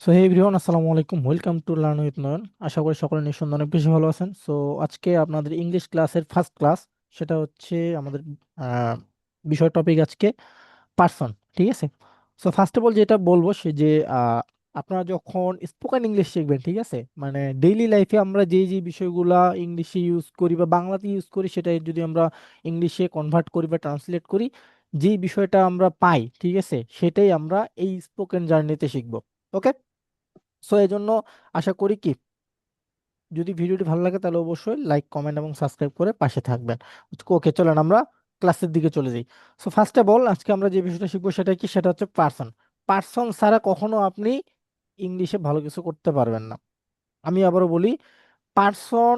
So hey everyone, আসসালামু আলাইকুম। Welcome to learn with নয়ন। আশা করি সকলে নিঃসন্দেহে অনেক বেশি ভালো আছেন। সো আজকে আপনাদের ইংলিশ ক্লাসের ফার্স্ট ক্লাস, সেটা হচ্ছে আমাদের বিষয় টপিক আজকে পার্সন। ঠিক আছে। সো ফার্স্ট অফ অল যেটা বলবো সে যে আহ, আপনারা যখন স্পোকেন ইংলিশ শিখবেন, ঠিক আছে, মানে ডেইলি লাইফে আমরা যে যে বিষয়গুলা ইংলিশে ইউজ করি বা বাংলাতে ইউজ করি, সেটা যদি আমরা ইংলিশে কনভার্ট করি বা ট্রান্সলেট করি, যেই বিষয়টা আমরা পাই, ঠিক আছে, সেটাই আমরা এই স্পোকেন জার্নিতে শিখবো। ওকে। সো এই জন্য আশা করি কি, যদি ভিডিওটি ভালো লাগে তাহলে অবশ্যই লাইক, কমেন্ট এবং সাবস্ক্রাইব করে পাশে থাকবেন। ওকে, চলেন আমরা ক্লাসের দিকে চলে যাই। সো ফার্স্ট অফ অল আজকে আমরা যে বিষয়টা শিখবো সেটা কি, সেটা হচ্ছে পার্সন। পার্সন ছাড়া কখনো আপনি ইংলিশে ভালো কিছু করতে পারবেন না। আমি আবারও বলি, পার্সন,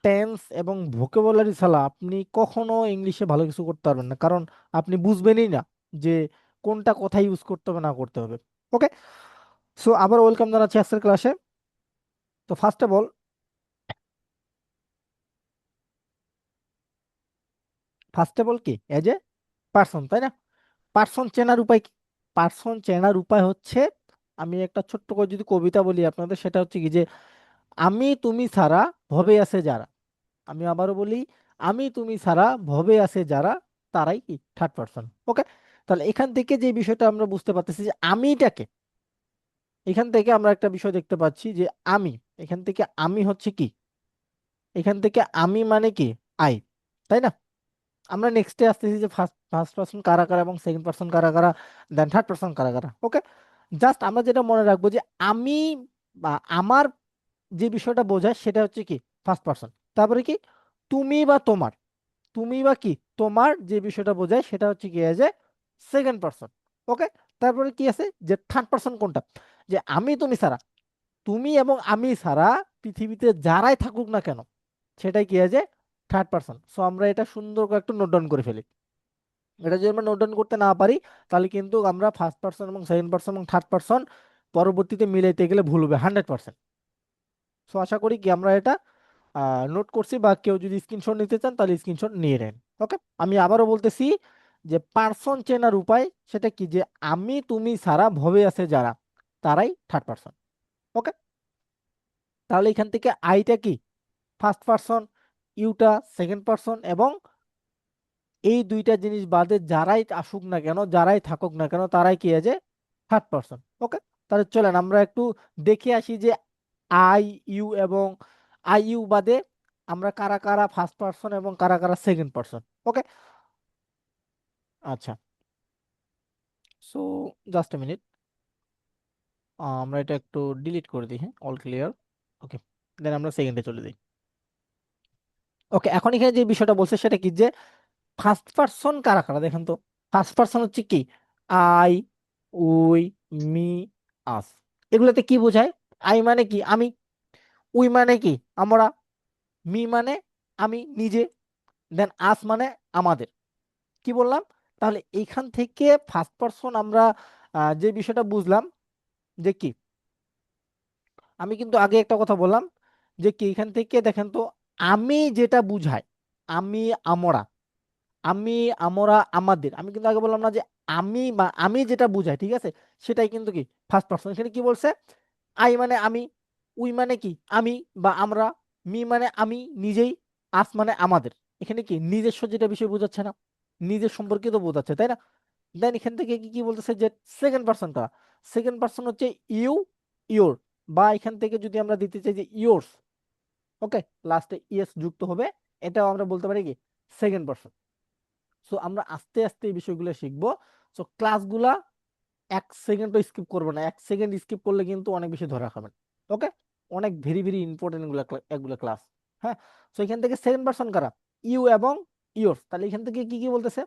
টেন্স এবং ভোকাবুলারি ছাড়া আপনি কখনো ইংলিশে ভালো কিছু করতে পারবেন না, কারণ আপনি বুঝবেনই না যে কোনটা কোথায় ইউজ করতে হবে না করতে হবে। ওকে। সো আবার ওয়েলকাম জানাচ্ছি আজকের ক্লাসে। তো ফার্স্ট অফ অল, কি এজ এ পার্সন, তাই না? পার্সন চেনার উপায় কি? পার্সন চেনার উপায় হচ্ছে, আমি একটা ছোট্ট করে যদি কবিতা বলি আপনাদের, সেটা হচ্ছে কি যে, আমি তুমি ছাড়া ভবে আছে যারা। আমি আবারও বলি, আমি তুমি ছাড়া ভবে আছে যারা, তারাই কি থার্ড পার্সন। ওকে। তাহলে এখান থেকে যে বিষয়টা আমরা বুঝতে পারতেছি যে আমিটাকে, এখান থেকে আমরা একটা বিষয় দেখতে পাচ্ছি যে আমি, এখান থেকে আমি হচ্ছে কি, এখান থেকে আমি মানে কি, আই, তাই না? আমরা নেক্সটে আসতেছি যে ফার্স্ট ফার্স্ট পার্সন কারা কারা এবং সেকেন্ড পার্সন কারা কারা, দেন থার্ড পার্সন কারা কারা। ওকে। জাস্ট আমরা যেটা মনে রাখবো যে আমি বা আমার যে বিষয়টা বোঝায় সেটা হচ্ছে কি ফার্স্ট পার্সন। তারপরে কি, তুমি বা তোমার, তুমি বা কি তোমার যে বিষয়টা বোঝায় সেটা হচ্ছে কি এজ এ সেকেন্ড পার্সন। ওকে। তারপরে কি আছে যে থার্ড পার্সন কোনটা, যে আমি তুমি ছাড়া, তুমি এবং আমি ছাড়া পৃথিবীতে যারাই থাকুক না কেন, সেটাই কি as a third person. So আমরা এটা সুন্দর করে একটু নোট ডাউন করে ফেলি। এটা যদি আমরা নোট ডাউন করতে না পারি, তাহলে কিন্তু আমরা ফার্স্ট পার্সন এবং সেকেন্ড পার্সন এবং থার্ড পার্সন পরবর্তীতে মিলাইতে গেলে ভুল হবে 100%। সো আশা করি কি আমরা এটা নোট করছি, বা কেউ যদি স্ক্রিনশট নিতে চান তাহলে স্ক্রিনশট নিয়ে নেন। ওকে। আমি আবারও বলতেছি যে পার্সন চেনার উপায় সেটা কি, যে আমি তুমি ছাড়া ভবে আছে যারা, তারাই থার্ড পার্সন। ওকে। তাহলে এখান থেকে আইটা কি ফার্স্ট পার্সন, ইউটা সেকেন্ড পার্সন, এবং এই দুইটা জিনিস বাদে যারাই আসুক না কেন, যারাই থাকুক না কেন, তারাই কি আছে থার্ড পার্সন। ওকে। তাহলে চলেন আমরা একটু দেখে আসি যে আই, ইউ এবং আই ইউ বাদে আমরা কারা কারা ফার্স্ট পার্সন এবং কারা কারা সেকেন্ড পার্সন। ওকে। আচ্ছা। সো জাস্ট এ মিনিট, আমরা এটা একটু ডিলিট করে দিই। হ্যাঁ, অল ক্লিয়ার। ওকে। দেন আমরা সেকেন্ডে চলে যাই। ওকে, এখন এখানে যে বিষয়টা বলছে সেটা কি, যে ফার্স্ট পার্সন কারা কারা দেখেন তো। ফার্স্ট পার্সন হচ্ছে কি, আই, উই, মি, আস। এগুলোতে কি বোঝায়? আই মানে কি আমি, উই মানে কি আমরা, মি মানে আমি নিজে, দেন আস মানে আমাদের। কি বললাম? তাহলে এইখান থেকে ফার্স্ট পার্সন আমরা যে বিষয়টা বুঝলাম যে কি, আমি কিন্তু আগে একটা কথা বললাম যে কি, এখান থেকে দেখেন তো, আমি যেটা বুঝায়, আমি, আমরা, আমি, আমরা, আমাদের, আমি কিন্তু আগে বললাম না যে আমি বা আমি যেটা বুঝাই, ঠিক আছে, সেটাই কিন্তু কি ফার্স্ট পার্সন। এখানে কি বলছে, আই মানে আমি, উই মানে কি আমি বা আমরা, মি মানে আমি নিজেই, আস মানে আমাদের। এখানে কি নিজস্ব যেটা বিষয় বোঝাচ্ছে না, নিজের সম্পর্কে তো বোঝাচ্ছে, তাই না? দেন এখান থেকে কি কি বলতেছে, যে সেকেন্ড পার্সনটা, সেকেন্ড পার্সন হচ্ছে ইউ, ইওর, বা এখান থেকে যদি আমরা দিতে চাই যে ইয়োর্স, ওকে, লাস্টে ইএস যুক্ত হবে, এটাও আমরা বলতে পারি কি সেকেন্ড পার্সন। সো আমরা আস্তে আস্তে এই বিষয়গুলো শিখবো। সো ক্লাসগুলা 1 সেকেন্ডও স্কিপ করবো না, 1 সেকেন্ড স্কিপ করলে কিন্তু অনেক বেশি ধরা খাবেন। ওকে। অনেক ভেরি ভেরি ইম্পর্টেন্ট এগুলো ক্লাস। হ্যাঁ। সো এখান থেকে সেকেন্ড পার্সন কারা, ইউ এবং ইয়োর। তাহলে এখান থেকে কি কি বলতেছে,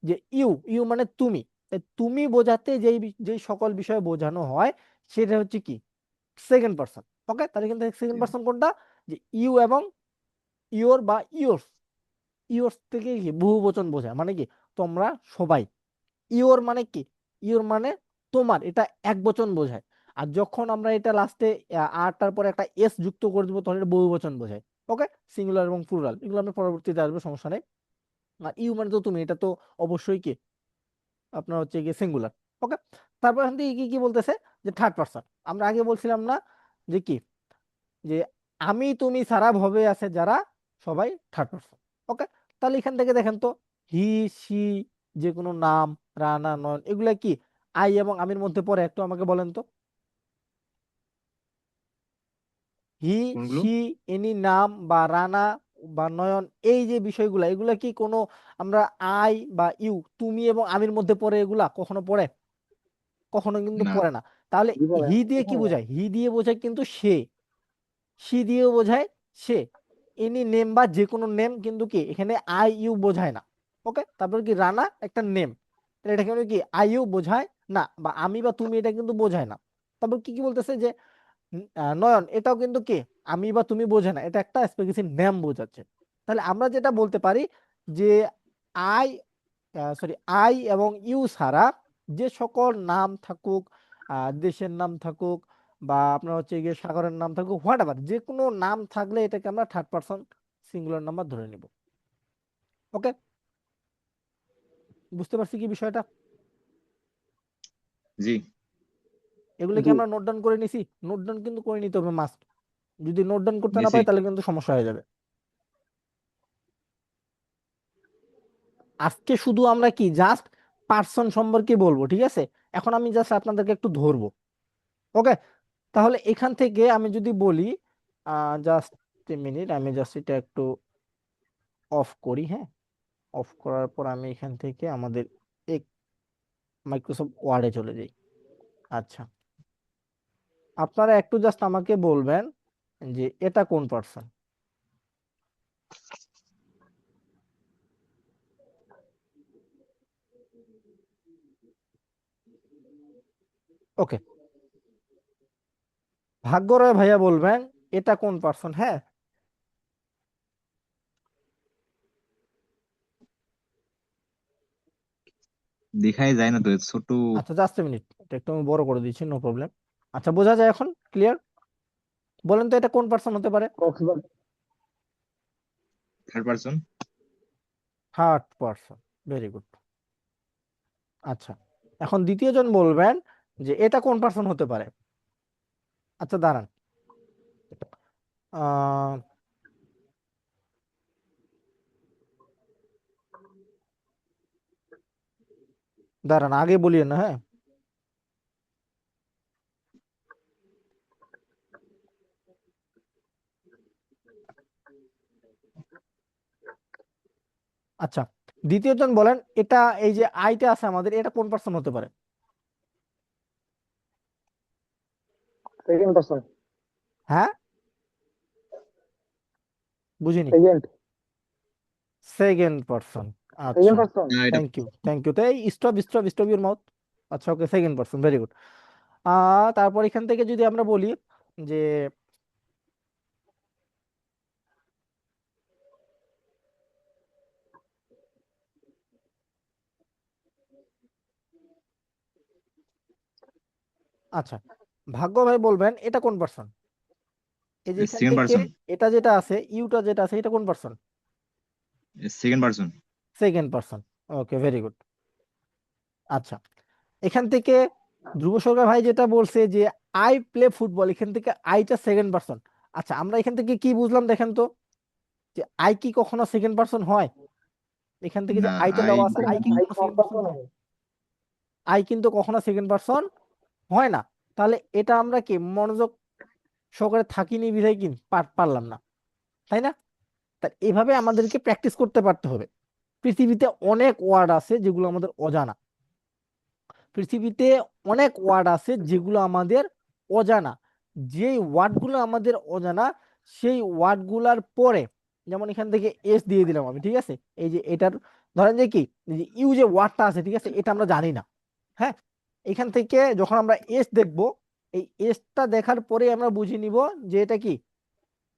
যে ইউ, ইউ মানে তুমি। তাই তুমি বোঝাতে যেই সকল বিষয় বোঝানো হয় সেটা হচ্ছে কি সেকেন্ড পার্সন। ওকে। তাহলে এখান থেকে সেকেন্ড পার্সন কোনটা, যে ইউ এবং ইয়োর বা ইয়োর্স। ইয়োর্স থেকে কি বহু বচন বোঝায়, মানে কি তোমরা সবাই। ইওর মানে কি, ইওর মানে তোমার, এটা এক বচন বোঝায়। আর যখন আমরা এটা লাস্টে আরটার পরে একটা এস যুক্ত করে দেবো, তখন এটা বহু বচন বোঝায়। ওকে। সিঙ্গুলার এবং প্লুরাল এগুলো আমরা পরবর্তীতে আসবো, সমস্যা নেই। আর ইউ মানে তো তুমি, এটা তো অবশ্যই কি আপনার হচ্ছে গিয়ে সিঙ্গুলার। ওকে। তারপর এখান থেকে কি কি বলতেছে যে থার্ড পার্সন। আমরা আগে বলছিলাম না যে কি, যে আমি তুমি ছাড়া ভবে আছে যারা, সবাই থার্ড পার্সন। ওকে, তাহলে এখান থেকে দেখেন তো, হি, সি, যে কোনো নাম, রানা, নয়ন, এগুলা কি আই এবং আমির মধ্যে পড়ে? একটু আমাকে বলেন তো। হি, কোনগুলো? সি, এনি নাম বা রানা বা নয়ন, এই যে বিষয়গুলা, এগুলা কি কোনো আমরা আই বা ইউ, তুমি এবং আমির মধ্যে পড়ে? এগুলা কখনো পড়ে? কখনো কিন্তু না। পড়ে না। তাহলে হি দিয়ে কি বোঝায়? হি দিয়ে বোঝায় কিন্তু সে, সি দিয়েও বোঝায় সে, এনি নেম বা যে কোনো নেম কিন্তু কি এখানে আই ইউ বোঝায় না। ওকে, তারপর কি রানা একটা নেম, এটা কিন্তু কি আই ইউ বোঝায় না, বা আমি বা তুমি এটা কিন্তু বোঝায় না। তারপর কি কি বলতেছে যে নয়ন, এটাও কিন্তু কি আমি বা তুমি বোঝে না, এটা একটা স্পেসিফিক নেম বোঝাচ্ছে। তাহলে আমরা যেটা বলতে পারি যে আই, সরি, আই এবং ইউ ছাড়া যে সকল নাম থাকুক, দেশের নাম থাকুক, বা আপনার হচ্ছে গিয়ে সাগরের নাম থাকুক, হোয়াট এভার, যে কোনো নাম থাকলে এটাকে আমরা থার্ড পারসন সিঙ্গুলার নাম্বার ধরে নিব। ওকে, বুঝতে পারছি কি বিষয়টা? জি। এগুলো কি আমরা নোট ডাউন করে নিছি? নোট ডাউন কিন্তু করে নিতে হবে মাস্ট। যদি নোট ডাউন করতে না নিছি। পারি তাহলে কিন্তু সমস্যা হয়ে যাবে। আজকে শুধু আমরা কি জাস্ট পার্সন সম্পর্কে বলবো, ঠিক আছে? এখন আমি জাস্ট আপনাদেরকে একটু ধরবো। ওকে, তাহলে এখান থেকে আমি যদি বলি, জাস্ট মিনিট, আমি জাস্ট এটা একটু অফ করি, হ্যাঁ। অফ করার পর আমি এখান থেকে আমাদের এক মাইক্রোসফট ওয়ার্ডে চলে যাই। আচ্ছা, আপনারা একটু জাস্ট আমাকে বলবেন যে এটা কোন পার্সন। ওকে, ভাগ্যরয় ভাইয়া বলবেন এটা কোন পার্সন, হ্যাঁ। দেখাই যায় না তো, ছোট। আচ্ছা, জাস্ট মিনিট, এটা একটু আমি বড় করে দিচ্ছি, নো প্রবলেম। আচ্ছা, বোঝা যায় এখন? ক্লিয়ার? বলেন তো এটা কোন পার্সন হতে পারে? Third person. Third person, very good. আচ্ছা, এখন দ্বিতীয় জন বলবেন যে এটা কোন পার্সন হতে পারে। আচ্ছা দাঁড়ান, আহ দাঁড়ান, আগে বলিয়ে না, হ্যাঁ। আচ্ছা, দ্বিতীয় জন বলেন এটা, এই যে আইটা আছে আমাদের, এটা কোন পার্সন হতে পারে? Second person. হ্যাঁ, বুঝিনি। সেকেন্ড। সেকেন্ড পার্সন, সেকেন্ড আচ্ছা। পার্সন। না, এটা থ্যাংক ইউ, থ্যাংক ইউ। তো এই stop stop stop your mouth. আচ্ছা, ওকে, সেকেন্ড পার্সন, ভেরি গুড। তারপর এখান থেকে যদি আমরা বলি যে, আচ্ছা, ভাগ্য ভাই বলবেন এটা কোন পার্সন? এই যে এখান সেকেন্ড থেকে পারসন। এটা যেটা আছে, ইউটা যেটা আছে, এটা কোন person? Second person. Second person, okay, very good. আচ্ছা, এখান থেকে ধ্রুব সরকার ভাই যেটা বলছে যে আই প্লে ফুটবল, এখান থেকে আইটা সেকেন্ড পার্সন। আচ্ছা, আমরা এখান থেকে কি বুঝলাম দেখেন তো, যে আই কি কখনো সেকেন্ড পার্সন হয়? এখান থেকে যে না, আইটা আই। দেওয়া আছে, আই কি কখনো সেকেন্ড পার্সন হয়? আই কিন্তু কখনো সেকেন্ড পার্সন হয় না। তাহলে এটা আমরা কি মনোযোগ সহকারে থাকিনি বিধায় কি পারলাম না, তাই না? তা এভাবে আমাদেরকে প্র্যাকটিস করতে পারতে হবে। পৃথিবীতে অনেক ওয়ার্ড আছে যেগুলো আমাদের অজানা। পৃথিবীতে অনেক ওয়ার্ড আছে যেগুলো আমাদের অজানা। যেই ওয়ার্ডগুলো আমাদের অজানা, সেই ওয়ার্ডগুলার পরে, যেমন এখান থেকে এস দিয়ে দিলাম আমি, ঠিক আছে? এই যে এটার, ধরেন যে কি, এই যে ইউ যে ওয়ার্ডটা আছে, ঠিক আছে, এটা আমরা জানি না, হ্যাঁ। এখান থেকে যখন আমরা এস দেখব, এই এসটা দেখার পরে আমরা বুঝে নিব যে এটা কি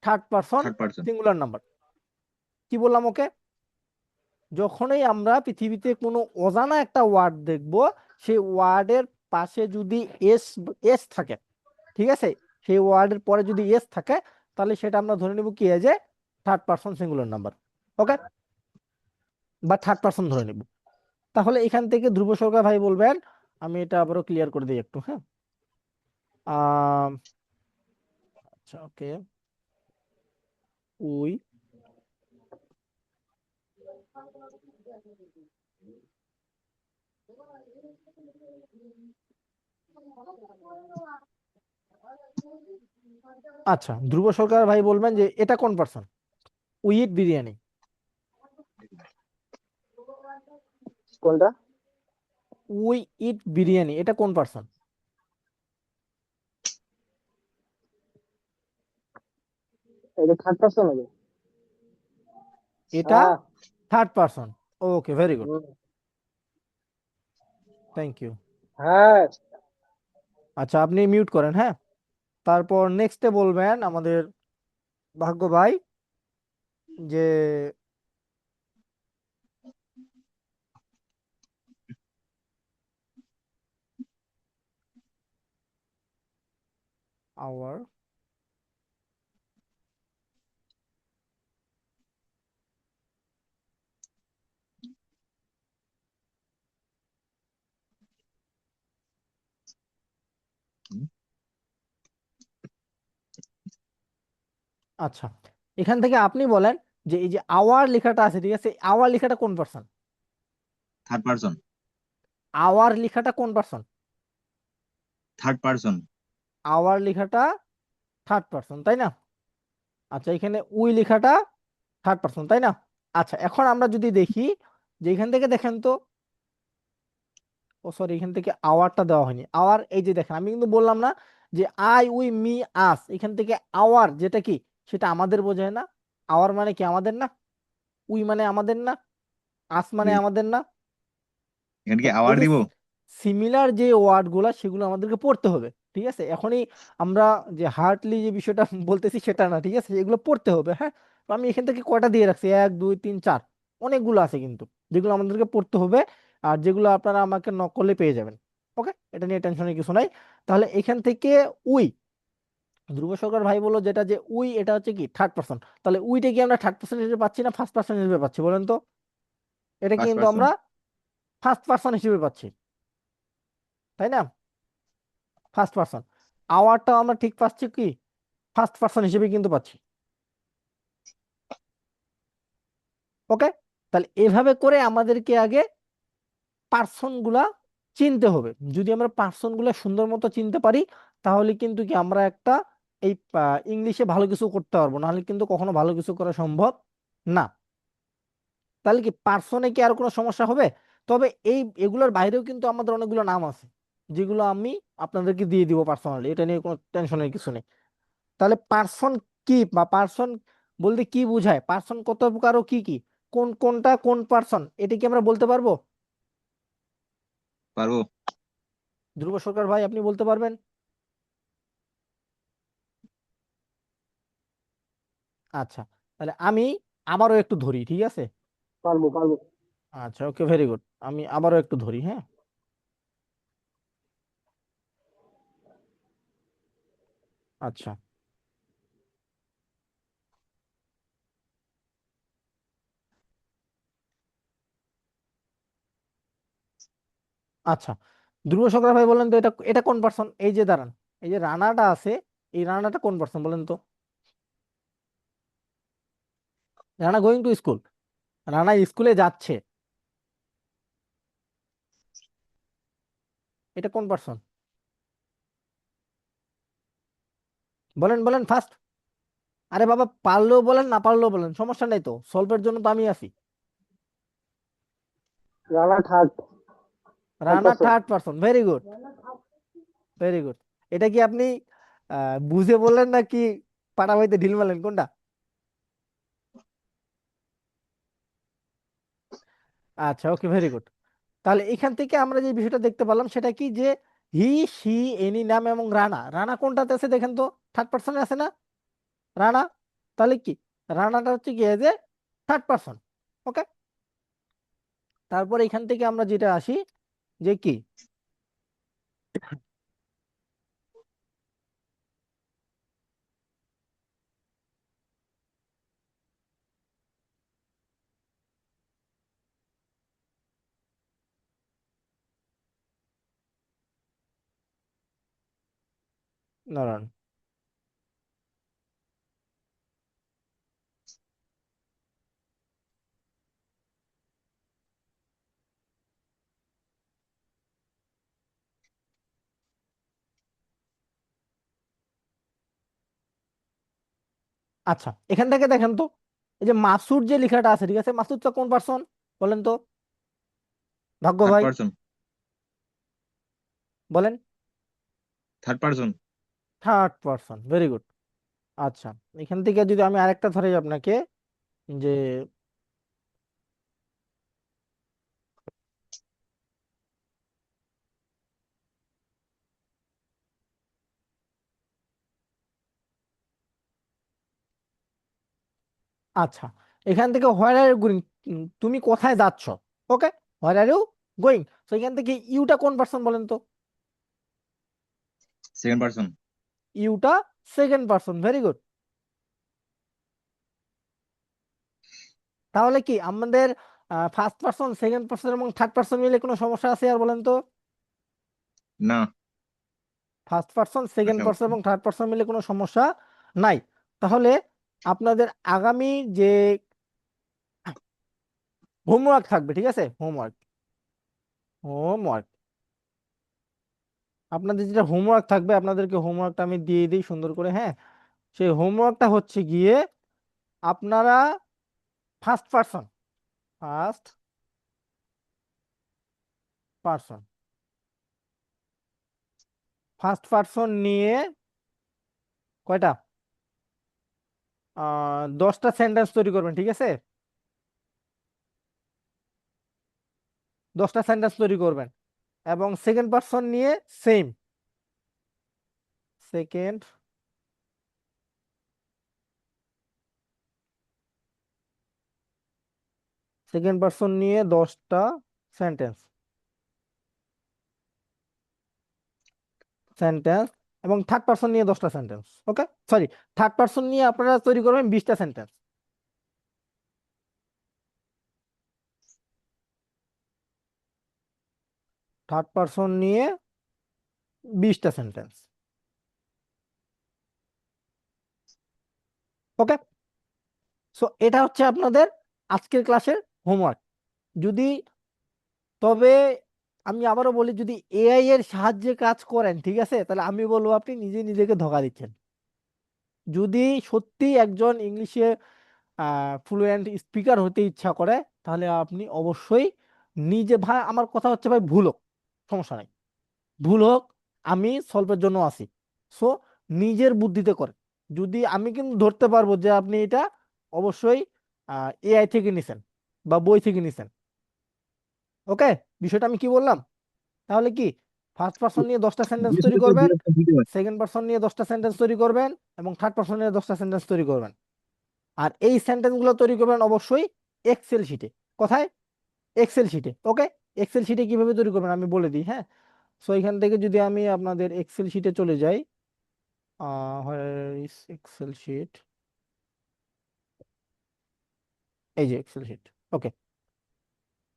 third person third person. Singular number. কি বললাম? ওকে, যখনই আমরা পৃথিবীতে কোনো অজানা একটা ওয়ার্ড দেখব, সেই ওয়ার্ডের পাশে যদি এস এস থাকে, ঠিক আছে, সেই ওয়ার্ডের পরে যদি এস থাকে, তাহলে সেটা আমরা ধরে নিব কি যে থার্ড পারসন সিঙ্গুলার নাম্বার। ওকে, বা থার্ড পারসন ধরে নিব। তাহলে এখান থেকে ধ্রুব সরকার ভাই বলবেন আমি এটা আবারও ক্লিয়ার করে দিই একটু, হ্যাঁ। আহ আচ্ছা, ওকে। উই আচ্ছা, ধ্রুব সরকার ভাই বলবেন যে এটা কোন পার্সন? We eat biryani. কোনটা? উই ইট বিরিয়ানি, এটা কোন পার্সন? এটা থার্ড পার্সন হবে। এটা হ্যাঁ। Third person. Okay, very good, hmm, thank you. হ্যাঁ। আচ্ছা, আপনি মিউট করেন, হ্যাঁ। তারপর নেক্সটে বলবেন আমাদের ভাগ্য ভাই যে আওয়ার আচ্ছা, এখান থেকে আপনি বলেন যে এই যে আওয়ার লেখাটা আছে, ঠিক আছে, আওয়ার লেখাটা কোন পার্সন? Third person. আওয়ার লেখাটা কোন পার্সন? Third person. আওয়ার লেখাটা থার্ড পার্সন, তাই না? আচ্ছা, এখানে উই লেখাটা থার্ড পার্সন, তাই না? আচ্ছা, এখন আমরা যদি দেখি যে এখান থেকে দেখেন তো, ও সরি, এখান থেকে আওয়ারটা দেওয়া হয়নি। আওয়ার, এই যে দেখেন, আমি কিন্তু বললাম না যে আই উই মি আস, এখান থেকে আওয়ার যেটা কি, সেটা আমাদের বোঝায় না? আওয়ার মানে কি আমাদের না? উই মানে আমাদের না? আস মানে আমাদের না? এখানে কি তাহলে এই আওয়ার যে দিব? সিমিলার যে ওয়ার্ড গুলা, সেগুলো আমাদেরকে পড়তে হবে, ঠিক আছে? এখনই আমরা যে হার্টলি যে বিষয়টা বলতেছি সেটা না, ঠিক আছে, এগুলো পড়তে হবে, হ্যাঁ। তো আমি এখান থেকে কয়টা দিয়ে রাখছি, 1 2 3 4, অনেকগুলো আছে কিন্তু, যেগুলো আমাদেরকে পড়তে হবে, আর যেগুলো আপনারা আমাকে নকলে পেয়ে যাবেন। ওকে, এটা নিয়ে টেনশনের কিছু নাই। তাহলে এখান থেকে উই, ধ্রুব সরকার ভাই বললো যেটা যে উই, এটা হচ্ছে কি থার্ড পার্সন। তাহলে উইটা কি আমরা থার্ড পার্সন হিসেবে পাচ্ছি না ফার্স্ট পার্সন হিসেবে পাচ্ছি, বলেন তো? এটা ফার্স্ট কিন্তু পার্সন। আমরা ফার্স্ট পার্সন হিসেবে পাচ্ছি, তাই না? First person. আওয়ারটাও আমরা ঠিক পাচ্ছি কি ফার্স্ট পার্সন হিসেবে কিন্তু পাচ্ছি। ওকে, তাহলে এভাবে করে আমাদেরকে আগে পার্সন গুলা চিনতে হবে। যদি আমরা পার্সন গুলা সুন্দর মতো চিনতে পারি, তাহলে কিন্তু কি আমরা একটা এই ইংলিশে ভালো কিছু করতে পারবো, নাহলে কিন্তু কখনো ভালো কিছু করা সম্ভব না। তাহলে কি পার্সনে কি আর কোনো সমস্যা হবে? তবে এগুলোর বাইরেও কিন্তু আমাদের অনেকগুলো নাম আছে, যেগুলো আমি আপনাদেরকে দিয়ে দিব পার্সোনালি, এটা নিয়ে কোনো টেনশনের কিছু নেই। তাহলে পার্সন কি, বা পার্সন বলতে কি বোঝায়, পার্সন কত প্রকার ও কি কি, কোন কোনটা কোন পার্সন, এটা কি আমরা বলতে পারবো? পারবো। ধ্রুব সরকার ভাই, আপনি বলতে পারবেন? আচ্ছা, তাহলে আমি আবারও একটু ধরি, ঠিক আছে? পারবো পারবো। আচ্ছা, ওকে, ভেরি গুড। আমি আবারও একটু ধরি, হ্যাঁ। আচ্ছা, আচ্ছা, ধ্রুব সরকার ভাই বলেন তো এটা এটা কোন পার্সন? এই যে দাঁড়ান, এই যে রানাটা আছে, এই রানাটা কোন পার্সন বলেন তো? Rana going to school, Rana স্কুলে যাচ্ছে, এটা কোন পার্সন? বলেন বলেন ফার্স্ট। আরে বাবা, পারলেও বলেন, না পারলেও বলেন, সমস্যা নেই তো, সলভের জন্য তো আমি আছি। Rana third third Rana person. Third person, very good, very good. এটা কি আপনি বুঝে বললেন নাকি পাড়া হইতে ঢিল মারলেন, কোনটা? আচ্ছা, ওকে, ভেরি গুড। তাহলে এখান থেকে আমরা যে বিষয়টা দেখতে পারলাম সেটা কি, যে হি, সি, এনি নাম এবং রানা, রানা কোনটাতে আছে দেখেন তো, থার্ড পার্সনে আছে না রানা? তাহলে কি রানাটা হচ্ছে কি এজ এ থার্ড পার্সন। ওকে, তারপর এখান থেকে আমরা যেটা আসি যে কি, দাঁড়ান। আচ্ছা, এখান থেকে দেখেন তো, এই যে মাসুদ যে লেখাটা আছে, ঠিক আছে, মাসুদটা কোন পার্সন বলেন তো? ভাগ্য থার্ড ভাই পার্সন। বলেন। Third person. Third person, very good. আচ্ছা, এখান থেকে যদি আমি আরেকটা ধরে আপনাকে, যে আচ্ছা, এখান থেকে হোয়ার আর ইউ গোয়িং, তুমি কোথায় যাচ্ছ? Okay, where are you going. তো এখান থেকে ইউটা কোন পার্সন বলেন তো? Second person. ইউটা সেকেন্ড পার্সন, ভেরি গুড। তাহলে কি আমাদের ফার্স্ট পার্সন, সেকেন্ড পার্সন এবং থার্ড পার্সন মিলে কোনো সমস্যা আছে আর বলেন তো? না। ফার্স্ট পার্সন, সেকেন্ড আশা পার্সন করছি। এবং থার্ড পার্সন মিলে কোনো সমস্যা নাই। তাহলে আপনাদের আগামী যে হোমওয়ার্ক থাকবে, ঠিক আছে, হোমওয়ার্ক, হোমওয়ার্ক, আপনাদের যেটা হোমওয়ার্ক থাকবে, আপনাদেরকে হোমওয়ার্কটা আমি দিয়ে দিই সুন্দর করে, হ্যাঁ। সেই হোমওয়ার্কটা হচ্ছে গিয়ে আপনারা first person, first person, first person নিয়ে কয়টা 10টা সেন্টেন্স তৈরি করবেন, ঠিক আছে, 10টা সেন্টেন্স তৈরি করবেন। এবং সেকেন্ড পার্সন নিয়ে সেম, সেকেন্ড সেকেন্ড পার্সন নিয়ে 10টা সেন্টেন্স, সেন্টেন্স, এবং থার্ড পার্সন নিয়ে 10টা সেন্টেন্স। ওকে, সরি, থার্ড পার্সন নিয়ে আপনারা তৈরি করবেন 20টা সেন্টেন্স। থার্ড পার্সন নিয়ে 20টা সেন্টেন্স। ওকে, সো এটা হচ্ছে আপনাদের আজকের ক্লাসের হোমওয়ার্ক। যদি, তবে আমি আবারও বলি, যদি এআই এর সাহায্যে কাজ করেন, ঠিক আছে, তাহলে আমি বলবো আপনি নিজে নিজেকে ধোঁকা দিচ্ছেন। যদি সত্যি একজন ইংলিশে ফ্লুয়েন্ট স্পিকার হতে ইচ্ছা করে, তাহলে আপনি অবশ্যই নিজে, ভাই আমার কথা হচ্ছে ভাই, ভুল হোক সমস্যা নাই, ভুল হোক, আমি সলভের জন্য আছি। সো নিজের বুদ্ধিতে করে, যদি আমি কিন্তু ধরতে পারবো যে আপনি এটা অবশ্যই এআই থেকে নিছেন বা বই থেকে নিছেন। ওকে, বিষয়টা আমি কি বললাম? তাহলে কি ফার্স্ট পার্সন নিয়ে 10টা সেন্টেন্স তৈরি করবেন, সেকেন্ড পার্সন নিয়ে 10টা সেন্টেন্স তৈরি করবেন, এবং থার্ড পার্সন নিয়ে 10টা সেন্টেন্স তৈরি করবেন। আর এই সেন্টেন্স গুলো তৈরি করবেন অবশ্যই এক্সেল শিটে। কোথায়? এক্সেল শিটে। ওকে, এক্সেল শিটে কিভাবে তৈরি করবেন আমি বলে দিই, হ্যাঁ। সো এখান থেকে যদি আমি আপনাদের এক্সেল শিটে চলে যাই, এক্সেল শিট, এই যে এক্সেল শিট। ওকে,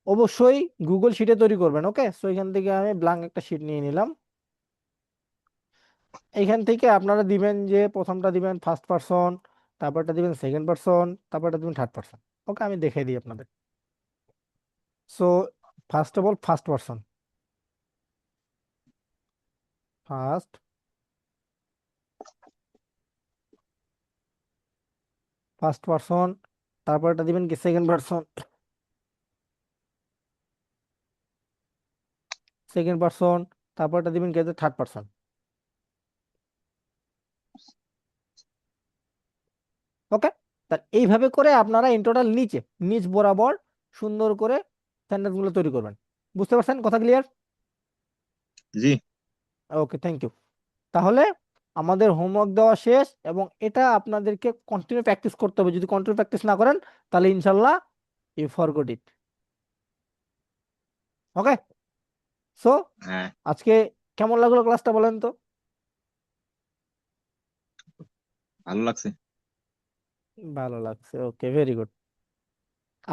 অবশ্যই গুগল শিটে তৈরি করবেন। ওকে, সো এখান থেকে আমি ব্ল্যাঙ্ক একটা শিট নিয়ে নিলাম। এইখান থেকে আপনারা দিবেন, যে প্রথমটা দিবেন ফার্স্ট পার্সন, তারপরটা দিবেন সেকেন্ড পার্সন, তারপরটা দিবেন থার্ড পার্সন। ওকে, আমি দেখিয়ে দিই আপনাদের। So first of all first person, first first person, তারপরটা দিবেন কি সেকেন্ড পার্সন, সেকেন্ড পার্সন, তারপরটা দিবেন কি থার্ড পার্সন। ওকে, তা এইভাবে করে আপনারা ইন টোটাল নিচে, নিচ বরাবর সুন্দর করে সেন্টেন্স গুলো তৈরি করবেন। বুঝতে পারছেন? কথা ক্লিয়ার? জি। Okay, thank you. তাহলে আমাদের হোমওয়ার্ক দেওয়া শেষ, এবং এটা আপনাদেরকে কন্টিনিউ প্র্যাকটিস করতে হবে। যদি কন্টিনিউ প্র্যাকটিস না করেন, তাহলে ইনশাল্লাহ you forgot it. Okay, so হ্যাঁ, আজকে কেমন লাগলো ক্লাসটা বলেন তো? ভালো লাগছে। ভালো লাগছে, ওকে, ভেরি গুড।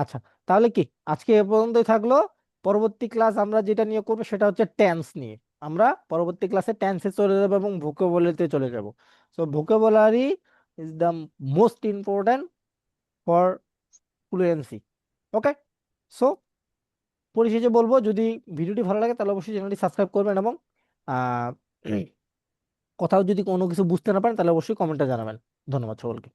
আচ্ছা, তাহলে কি আজকে এ পর্যন্তই থাকলো। পরবর্তী ক্লাস আমরা যেটা নিয়ে করবো সেটা হচ্ছে টেন্স নিয়ে। আমরা পরবর্তী ক্লাসে টেন্সে চলে যাব এবং ভোকাবুলারিতে চলে যাব। So vocabulary is the most important for fluency. Okay, so পরিশেষে বলবো, যদি ভিডিওটি ভালো লাগে তাহলে অবশ্যই চ্যানেলটি সাবস্ক্রাইব করবেন, এবং আহ কোথাও যদি কোনো কিছু বুঝতে না পারেন তাহলে অবশ্যই কমেন্টে জানাবেন। ধন্যবাদ সকলকে।